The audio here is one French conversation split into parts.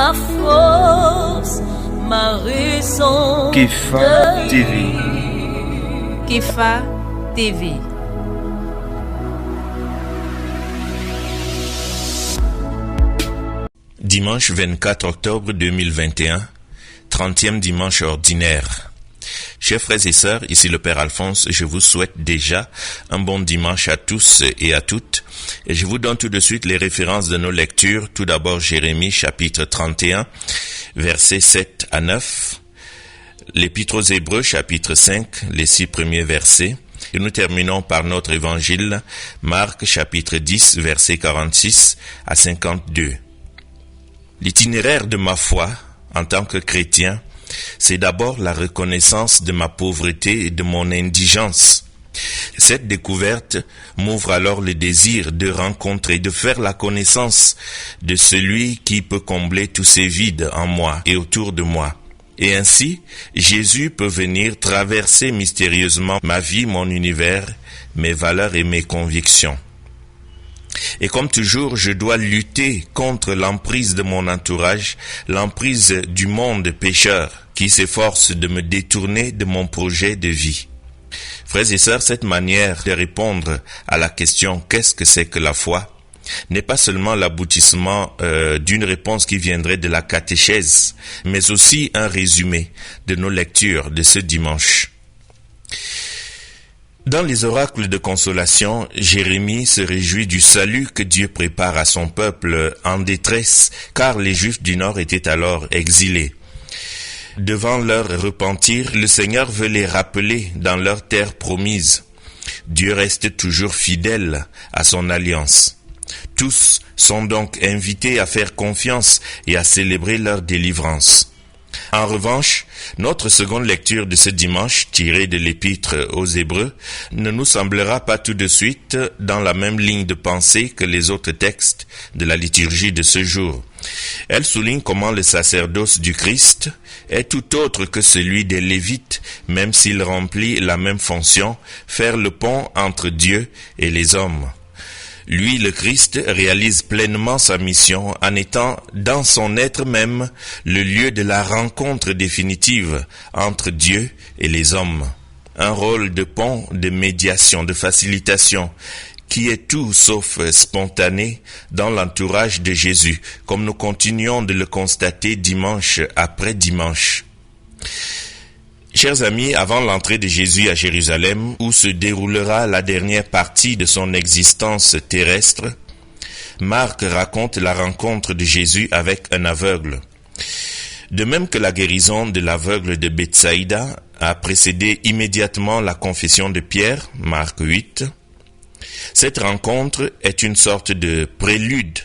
ma force, ma raison. Kefa TV. Kefa TV. Dimanche 24 octobre 2021, 30e dimanche ordinaire. Chers frères et sœurs, ici le Père Alphonse, je vous souhaite déjà un bon dimanche à tous et à toutes. Et je vous donne tout de suite les références de nos lectures. Tout d'abord Jérémie chapitre 31, versets 7 à 9. L'Épître aux Hébreux chapitre 5, les 6 premiers versets. Et nous terminons par notre évangile, Marc chapitre 10, versets 46 à 52. L'itinéraire de ma foi, en tant que chrétien, c'est d'abord la reconnaissance de ma pauvreté et de mon indigence. Cette découverte m'ouvre alors le désir de rencontrer, de faire la connaissance de celui qui peut combler tous ces vides en moi et autour de moi. Et ainsi, Jésus peut venir traverser mystérieusement ma vie, mon univers, mes valeurs et mes convictions. Et comme toujours, je dois lutter contre l'emprise de mon entourage, l'emprise du monde pécheur qui s'efforce de me détourner de mon projet de vie. Frères et sœurs, cette manière de répondre à la question « Qu'est-ce que c'est que la foi ?» n'est pas seulement l'aboutissement d'une réponse qui viendrait de la catéchèse, mais aussi un résumé de nos lectures de ce dimanche. Dans les oracles de consolation, Jérémie se réjouit du salut que Dieu prépare à son peuple en détresse, car les Juifs du Nord étaient alors exilés. Devant leur repentir, le Seigneur veut les rappeler dans leur terre promise. Dieu reste toujours fidèle à son alliance. Tous sont donc invités à faire confiance et à célébrer leur délivrance. En revanche, notre seconde lecture de ce dimanche, tirée de l'Épître aux Hébreux, ne nous semblera pas tout de suite dans la même ligne de pensée que les autres textes de la liturgie de ce jour. Elle souligne comment le sacerdoce du Christ est tout autre que celui des Lévites, même s'il remplit la même fonction, faire le pont entre Dieu et les hommes. Lui, le Christ, réalise pleinement sa mission en étant, dans son être même, le lieu de la rencontre définitive entre Dieu et les hommes. Un rôle de pont, de médiation, de facilitation, qui est tout sauf spontané dans l'entourage de Jésus, comme nous continuons de le constater dimanche après dimanche. Chers amis, avant l'entrée de Jésus à Jérusalem, où se déroulera la dernière partie de son existence terrestre, Marc raconte la rencontre de Jésus avec un aveugle. De même que la guérison de l'aveugle de Bethsaïda a précédé immédiatement la confession de Pierre, Marc 8, cette rencontre est une sorte de prélude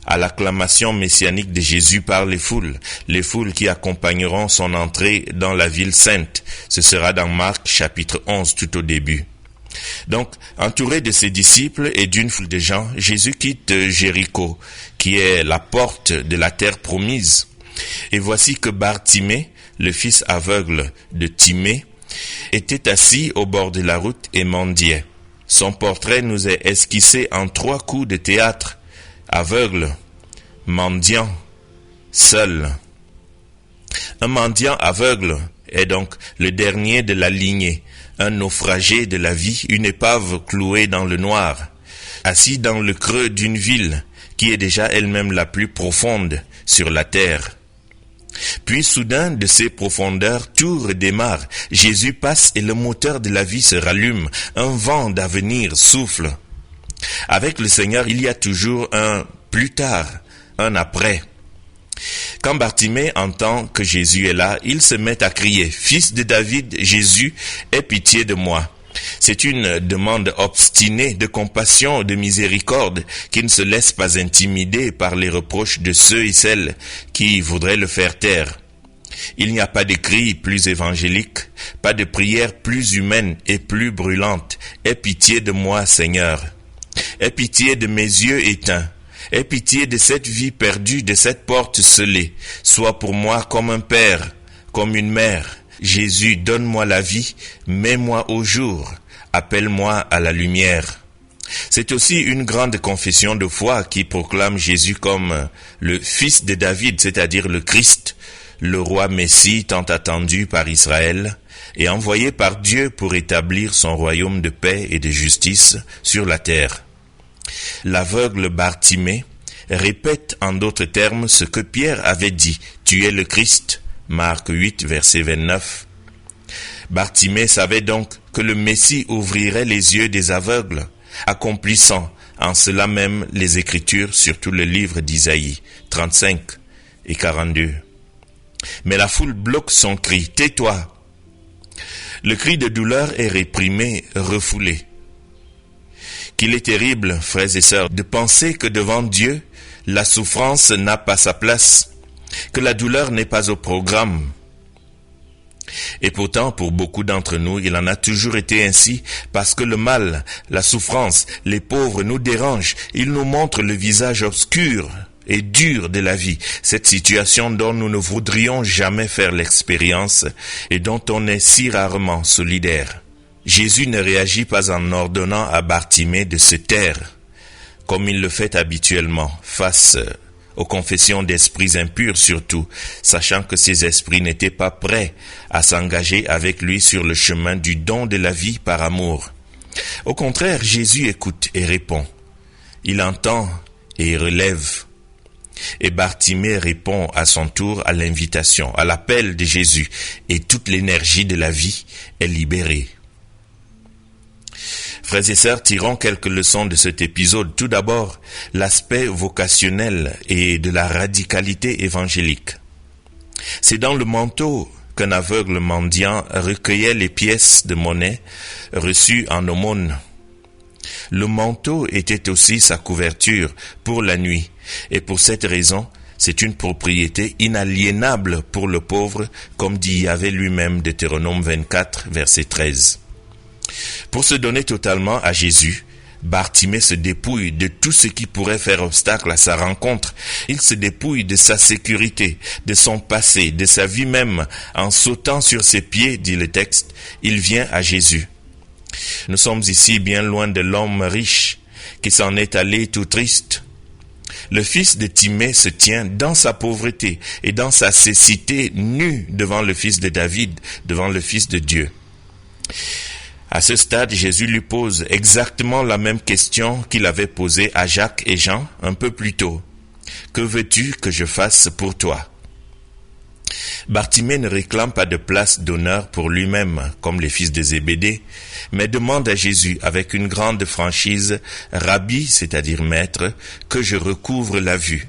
à l'acclamation messianique de Jésus par les foules qui accompagneront son entrée dans la ville sainte. Ce sera dans Marc chapitre 11 tout au début. Donc, entouré de ses disciples et d'une foule de gens, Jésus quitte Jéricho, qui est la porte de la terre promise. Et voici que Bartimée, le fils aveugle de Timée, était assis au bord de la route et mendiait. Son portrait nous est esquissé en 3 coups de théâtre. Aveugle, mendiant, seul. Un mendiant aveugle est donc le dernier de la lignée, un naufragé de la vie, une épave clouée dans le noir, assis dans le creux d'une ville qui est déjà elle-même la plus profonde sur la terre. Puis soudain, de ces profondeurs, tout redémarre. Jésus passe et le moteur de la vie se rallume. Un vent d'avenir souffle. Avec le Seigneur, il y a toujours un plus tard, un après. Quand Bartimée entend que Jésus est là, il se met à crier « Fils de David, Jésus, aie pitié de moi ». C'est une demande obstinée de compassion, de miséricorde, qui ne se laisse pas intimider par les reproches de ceux et celles qui voudraient le faire taire. Il n'y a pas de cri plus évangélique, pas de prière plus humaine et plus brûlante. Aie pitié de moi, Seigneur. Aie pitié de mes yeux éteints. Aie pitié de cette vie perdue, de cette porte scellée. Sois pour moi comme un père, comme une mère. Jésus, donne-moi la vie, mets-moi au jour, appelle-moi à la lumière. C'est aussi une grande confession de foi qui proclame Jésus comme le fils de David, c'est-à-dire le Christ, le roi Messie tant attendu par Israël et envoyé par Dieu pour établir son royaume de paix et de justice sur la terre. L'aveugle Bartimée répète en d'autres termes ce que Pierre avait dit, « Tu es le Christ », Marc 8, verset 29. Bartimée savait donc que le Messie ouvrirait les yeux des aveugles, accomplissant en cela même les Écritures, surtout le livre d'Isaïe 35 et 42. Mais la foule bloque son cri, « Tais-toi !» Le cri de douleur est réprimé, refoulé. Qu'il est terrible, frères et sœurs, de penser que devant Dieu, la souffrance n'a pas sa place, que la douleur n'est pas au programme. Et pourtant, pour beaucoup d'entre nous, il en a toujours été ainsi, parce que le mal, la souffrance, les pauvres nous dérangent. Ils nous montrent le visage obscur et dur de la vie, cette situation dont nous ne voudrions jamais faire l'expérience et dont on est si rarement solidaire. Jésus ne réagit pas en ordonnant à Bartimée de se taire, comme il le fait habituellement, face aux confessions d'esprits impurs surtout, sachant que ces esprits n'étaient pas prêts à s'engager avec lui sur le chemin du don de la vie par amour. Au contraire, Jésus écoute et répond. Il entend et relève. Et Bartimée répond à son tour à l'invitation, à l'appel de Jésus, et toute l'énergie de la vie est libérée. Frères et sœurs, tirons quelques leçons de cet épisode. Tout d'abord, l'aspect vocationnel et de la radicalité évangélique. C'est dans le manteau qu'un aveugle mendiant recueillait les pièces de monnaie reçues en aumône. Le manteau était aussi sa couverture pour la nuit, et pour cette raison, c'est une propriété inaliénable pour le pauvre, comme dit Yahvé lui-même, Deutéronome 24, verset 13. Pour se donner totalement à Jésus, Bartimée se dépouille de tout ce qui pourrait faire obstacle à sa rencontre. Il se dépouille de sa sécurité, de son passé, de sa vie même. En sautant sur ses pieds, dit le texte, il vient à Jésus. Nous sommes ici bien loin de l'homme riche qui s'en est allé tout triste. Le fils de Timée se tient dans sa pauvreté et dans sa cécité, nu devant le fils de David, devant le fils de Dieu. À ce stade, Jésus lui pose exactement la même question qu'il avait posée à Jacques et Jean un peu plus tôt. « Que veux-tu que je fasse pour toi ?» Bartimée ne réclame pas de place d'honneur pour lui-même, comme les fils de Zébédée, mais demande à Jésus avec une grande franchise, « Rabbi, c'est-à-dire maître, que je recouvre la vue. »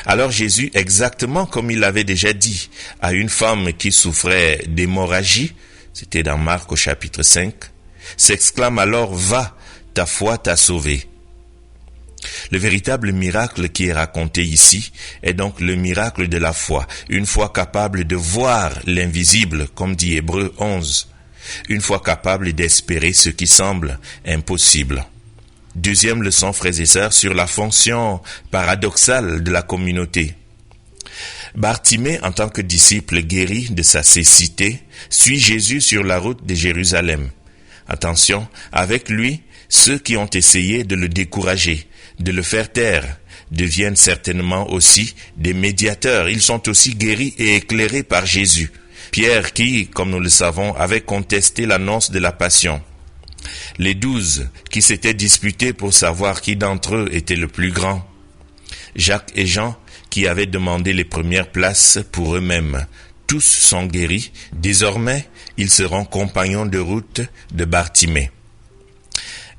Alors Jésus, exactement comme il l'avait déjà dit à une femme qui souffrait d'hémorragie, c'était dans Marc au chapitre 5, s'exclame alors « Va, ta foi t'a sauvé ». Le véritable miracle qui est raconté ici est donc le miracle de la foi, une foi capable de voir l'invisible, comme dit Hébreux 11, une foi capable d'espérer ce qui semble impossible. Deuxième leçon, frères et sœurs, sur la fonction paradoxale de la communauté. Bartimée, en tant que disciple guéri de sa cécité, suit Jésus sur la route de Jérusalem. Attention, avec lui, ceux qui ont essayé de le décourager, de le faire taire, deviennent certainement aussi des médiateurs. Ils sont aussi guéris et éclairés par Jésus. Pierre qui, comme nous le savons, avait contesté l'annonce de la passion. Les 12 qui s'étaient disputés pour savoir qui d'entre eux était le plus grand. Jacques et Jean qui avaient demandé les premières places pour eux-mêmes. Tous sont guéris. Désormais, ils seront compagnons de route de Bartimée.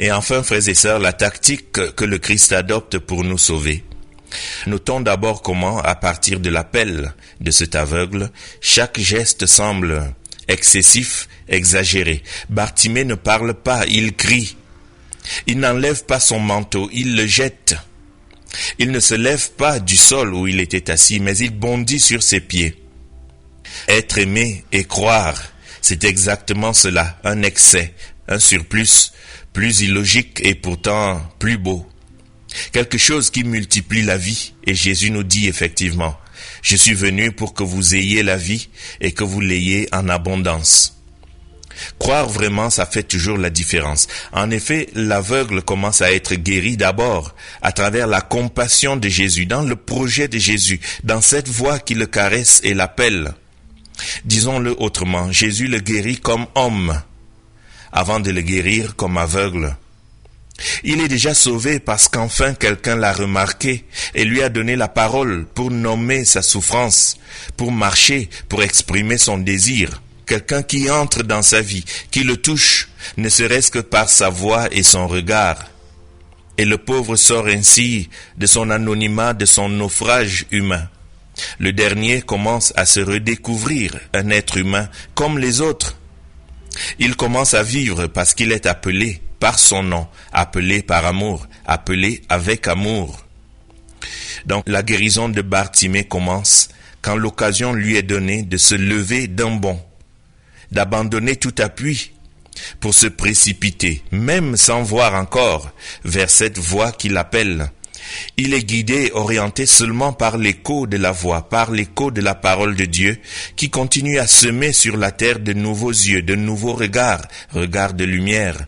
Et enfin, frères et sœurs, la tactique que le Christ adopte pour nous sauver. Notons d'abord comment, à partir de l'appel de cet aveugle, chaque geste semble excessif, exagéré. Bartimée ne parle pas, il crie. Il n'enlève pas son manteau, il le jette. Il ne se lève pas du sol où il était assis, mais il bondit sur ses pieds. Être aimé et croire, c'est exactement cela, un excès, un surplus, plus illogique et pourtant plus beau. Quelque chose qui multiplie la vie, et Jésus nous dit effectivement, « Je suis venu pour que vous ayez la vie et que vous l'ayez en abondance. » Croire vraiment, ça fait toujours la différence. En effet, l'aveugle commence à être guéri d'abord à travers la compassion de Jésus, dans le projet de Jésus, dans cette voix qui le caresse et l'appelle. Disons-le autrement, Jésus le guérit comme homme, avant de le guérir comme aveugle. Il est déjà sauvé parce qu'enfin quelqu'un l'a remarqué et lui a donné la parole pour nommer sa souffrance, pour marcher, pour exprimer son désir. Quelqu'un qui entre dans sa vie, qui le touche, ne serait-ce que par sa voix et son regard. Et le pauvre sort ainsi de son anonymat, de son naufrage humain. Le dernier commence à se redécouvrir, un être humain comme les autres. Il commence à vivre parce qu'il est appelé par son nom, appelé par amour, appelé avec amour. Donc la guérison de Bartimée commence quand l'occasion lui est donnée de se lever d'un bond, d'abandonner tout appui pour se précipiter, même sans voir encore, vers cette voix qui l'appelle. Il est guidé, orienté seulement par l'écho de la voix, par l'écho de la parole de Dieu, qui continue à semer sur la terre de nouveaux yeux, de nouveaux regards, regards de lumière,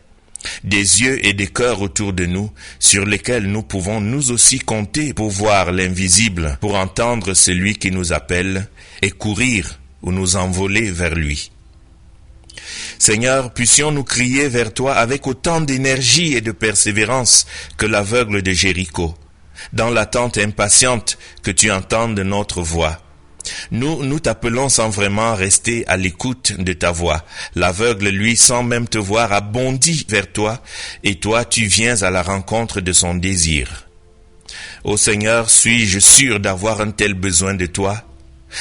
des yeux et des cœurs autour de nous, sur lesquels nous pouvons nous aussi compter pour voir l'invisible, pour entendre celui qui nous appelle et courir ou nous envoler vers lui. Seigneur, puissions-nous crier vers toi avec autant d'énergie et de persévérance que l'aveugle de Jéricho, dans l'attente impatiente que tu entendes notre voix. Nous t'appelons sans vraiment rester à l'écoute de ta voix. L'aveugle, lui, sans même te voir, a bondi vers toi, et toi, tu viens à la rencontre de son désir. Ô Seigneur, suis-je sûr d'avoir un tel besoin de toi?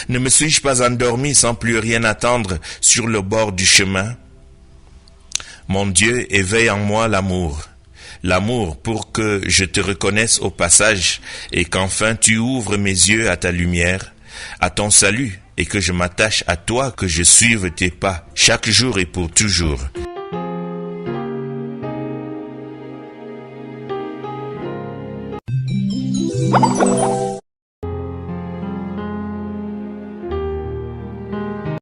Ne me suis-je pas endormi sans plus rien attendre sur le bord du chemin? Mon Dieu, éveille en moi l'amour pour que je te reconnaisse au passage et qu'enfin tu ouvres mes yeux à ta lumière, à ton salut et que je m'attache à toi, que je suive tes pas chaque jour et pour toujours.